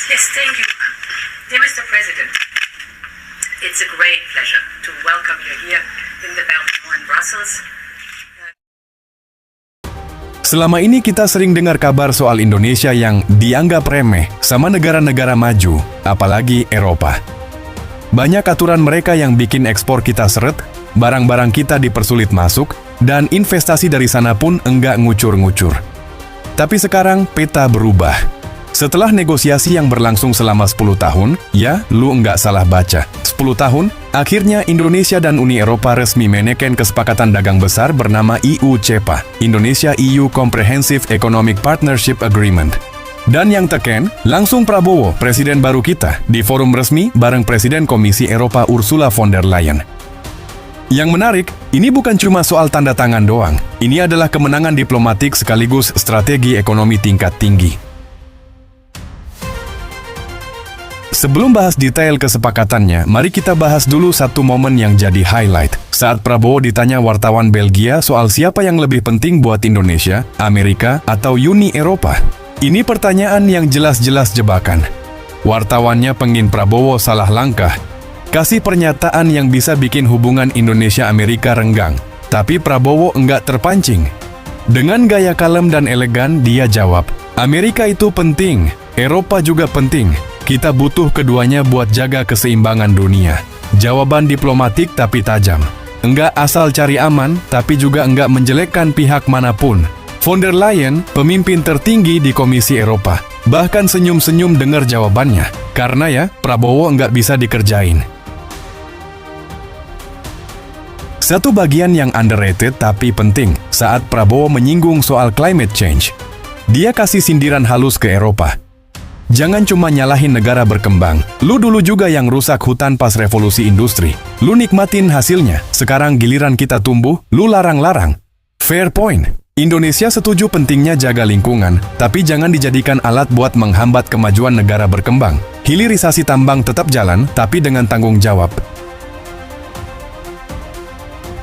Yes, thank you. Dear Mr. President, it's a great pleasure to welcome you here in the Belgium in Brussels. Selama ini kita sering dengar kabar soal Indonesia yang dianggap remeh sama negara-negara maju, apalagi Eropa. Banyak aturan mereka yang bikin ekspor kita seret, barang-barang kita dipersulit masuk, dan investasi dari sana pun enggak ngucur-ngucur. Tapi sekarang peta berubah. Setelah negosiasi yang berlangsung selama 10 tahun, ya, lu enggak salah baca. 10 tahun, akhirnya Indonesia dan Uni Eropa resmi meneken kesepakatan dagang besar bernama IUCEPA, Indonesia-EU Comprehensive Economic Partnership Agreement. Dan yang teken, langsung Prabowo, presiden baru kita, di forum resmi bareng Presiden Komisi Eropa Ursula von der Leyen. Yang menarik, ini bukan cuma soal tanda tangan doang. Ini adalah kemenangan diplomatik sekaligus strategi ekonomi tingkat tinggi. Sebelum bahas detail kesepakatannya, mari kita bahas dulu satu momen yang jadi highlight. Saat Prabowo ditanya wartawan Belgia soal siapa yang lebih penting buat Indonesia, Amerika, atau Uni Eropa. Ini pertanyaan yang jelas-jelas jebakan. Wartawannya pengin Prabowo salah langkah. Kasih pernyataan yang bisa bikin hubungan Indonesia-Amerika renggang. Tapi Prabowo enggak terpancing. Dengan gaya kalem dan elegan, dia jawab, Amerika itu penting, Eropa juga penting. Kita butuh keduanya buat jaga keseimbangan dunia. Jawaban diplomatik tapi tajam. Enggak asal cari aman, tapi juga enggak menjelekkan pihak manapun. Von der Leyen, pemimpin tertinggi di Komisi Eropa, bahkan senyum-senyum dengar jawabannya. Karena ya, Prabowo enggak bisa dikerjain. Satu bagian yang underrated tapi penting saat Prabowo menyinggung soal climate change. Dia kasih sindiran halus ke Eropa. Jangan cuma nyalahin negara berkembang. Lu dulu juga yang rusak hutan pas revolusi industri. Lu nikmatin hasilnya. Sekarang giliran kita tumbuh, lu larang-larang. Fair point. Indonesia setuju pentingnya jaga lingkungan, tapi jangan dijadikan alat buat menghambat kemajuan negara berkembang. Hilirisasi tambang tetap jalan, tapi dengan tanggung jawab.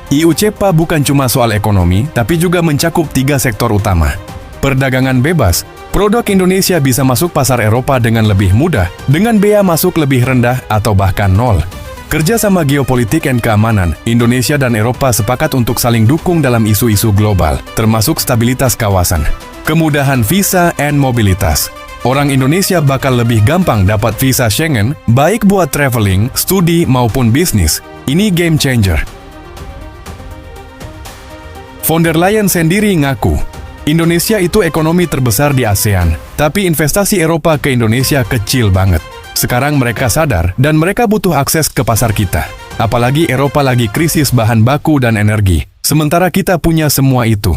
IUCEPA bukan cuma soal ekonomi, tapi juga mencakup 3 sektor utama. Perdagangan bebas. Produk Indonesia bisa masuk pasar Eropa dengan lebih mudah, dengan bea masuk lebih rendah atau bahkan nol. Kerjasama geopolitik dan keamanan, Indonesia dan Eropa sepakat untuk saling dukung dalam isu-isu global, termasuk stabilitas kawasan. Kemudahan visa dan mobilitas. Orang Indonesia bakal lebih gampang dapat visa Schengen, baik buat traveling, studi, maupun bisnis. Ini game changer. Von der Leyen sendiri ngaku, Indonesia itu ekonomi terbesar di ASEAN, tapi investasi Eropa ke Indonesia kecil banget. Sekarang mereka sadar dan mereka butuh akses ke pasar kita. Apalagi Eropa lagi krisis bahan baku dan energi, sementara kita punya semua itu.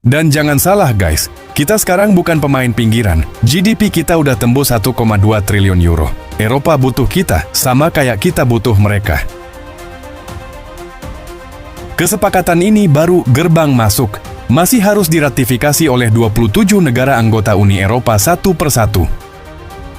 Dan jangan salah guys, kita sekarang bukan pemain pinggiran. GDP kita udah tembus 1,2 triliun euro. Eropa butuh kita, sama kayak kita butuh mereka. Kesepakatan ini baru gerbang masuk. Masih harus diratifikasi oleh 27 negara anggota Uni Eropa satu persatu.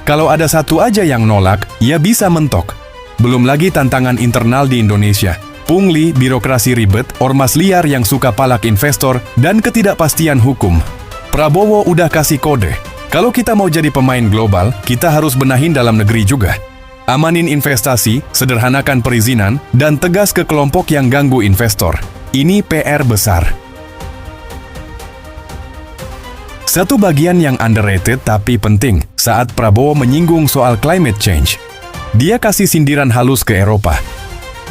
Kalau ada satu aja yang nolak, ya bisa mentok. Belum lagi tantangan internal di Indonesia. Pungli, birokrasi ribet, ormas liar yang suka palak investor, dan ketidakpastian hukum. Prabowo udah kasih kode. Kalau kita mau jadi pemain global, kita harus benahin dalam negeri juga. Amanin investasi, sederhanakan perizinan, dan tegas ke kelompok yang ganggu investor. Ini PR besar. Satu bagian yang underrated tapi penting saat Prabowo menyinggung soal climate change. Dia kasih sindiran halus ke Eropa.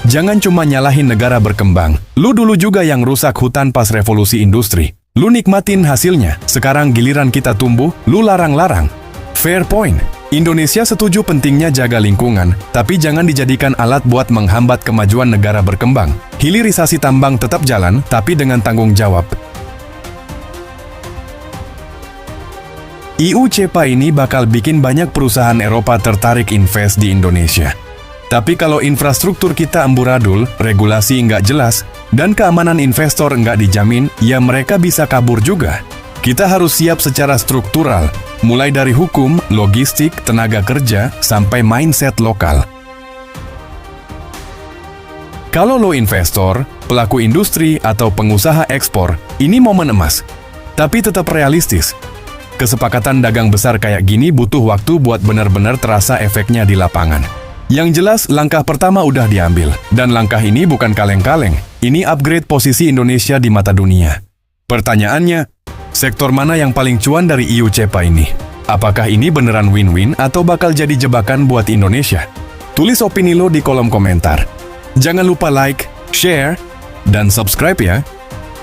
Jangan cuma nyalahin negara berkembang. Lu dulu juga yang rusak hutan pas revolusi industri. Lu nikmatin hasilnya. Sekarang giliran kita tumbuh, lu larang-larang. Fair point. Indonesia setuju pentingnya jaga lingkungan, tapi jangan dijadikan alat buat menghambat kemajuan negara berkembang. Hilirisasi tambang tetap jalan, tapi dengan tanggung jawab. IUCEPA ini bakal bikin banyak perusahaan Eropa tertarik invest di Indonesia. Tapi kalau infrastruktur kita amburadul, regulasi nggak jelas, dan keamanan investor nggak dijamin, ya mereka bisa kabur juga. Kita harus siap secara struktural, mulai dari hukum, logistik, tenaga kerja, sampai mindset lokal. Kalau lo investor, pelaku industri, atau pengusaha ekspor, ini momen emas. Tapi tetap realistis. kesepakatan dagang besar kayak gini butuh waktu buat benar-benar terasa efeknya di lapangan. Yang jelas, langkah pertama udah diambil. Dan langkah ini bukan kaleng-kaleng. Ini upgrade posisi Indonesia di mata dunia. Pertanyaannya, sektor mana yang paling cuan dari EU CEPA ini? Apakah ini beneran win-win atau bakal jadi jebakan buat Indonesia? Tulis opini lo di kolom komentar. Jangan lupa like, share, dan subscribe ya.